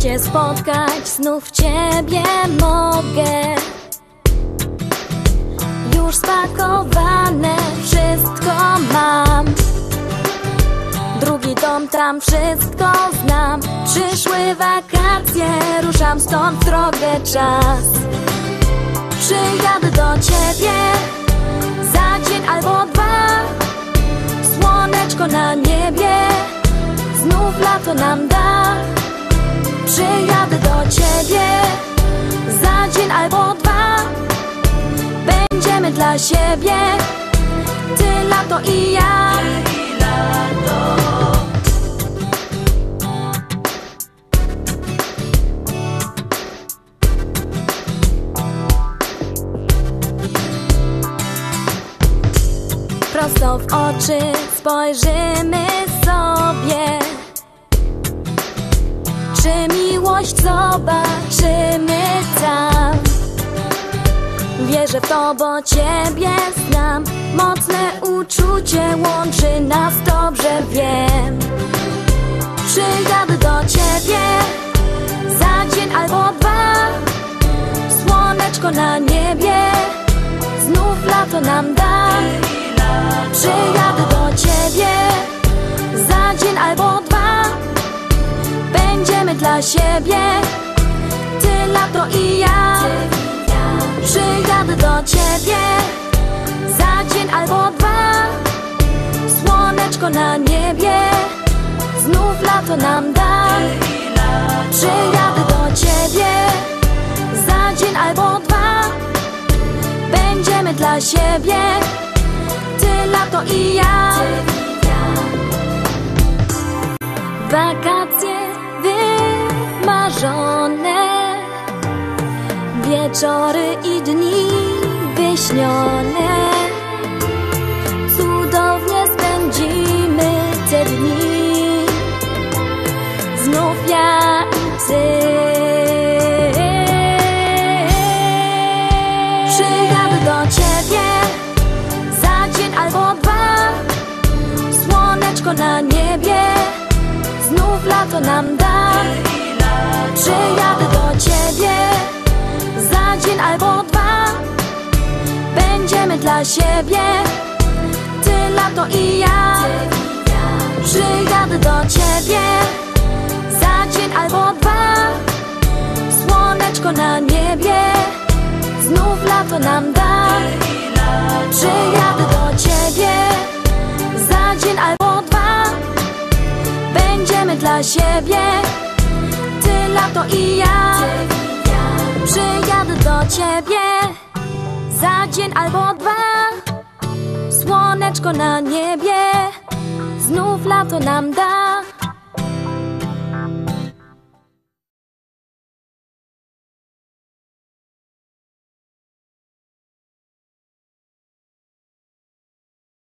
Cię spotkać, znów Ciebie mogę. Już spakowane wszystko mam. Drugi dom, tam wszystko znam. Przyszły wakacje, ruszam stąd w drogę, czas. Przyjadę do Ciebie za dzień albo dwa. Słoneczko na niebie znów lato nam da. Przyjadę do Ciebie za dzień albo dwa. Będziemy dla siebie, Ty, lato i ja. Prosto w oczy spojrzymy sobie. Czy miłość zobaczymy tam? Wierzę w to, bo Ciebie znam. Mocne uczucie łączy nas, dobrze wiem. Przyjadę do Ciebie za dzień albo dwa. Słoneczko na niebie znów lato nam da. Przyjadę do Ciebie za dzień albo dwa. Będziemy dla siebie, Ty, lato i ja. Przyjadę do Ciebie za dzień albo dwa. Słoneczko na niebie znów lato nam da. Przyjadę do Ciebie za dzień albo dwa. Będziemy dla siebie, Ty, lato i ja. Wakacje wymarzone, wieczory i dni wyśnione. Cudownie spędzimy te dni, znów ja i Ty. Przyjadę do Ciebie za dzień albo dwa. Słoneczko na niebie znów lato nam da. Przyjadę do Ciebie za dzień albo dwa. Będziemy dla siebie, Ty, lato i ja. Przyjadę do Ciebie za dzień albo dwa. Słoneczko na niebie znów lato nam da. Przyjadę do Ciebie za dzień albo dwa. Będziemy dla siebie, Ty, lato i ja. Przyjadę do Ciebie za dzień albo dwa. Słoneczko na niebie znów lato nam da.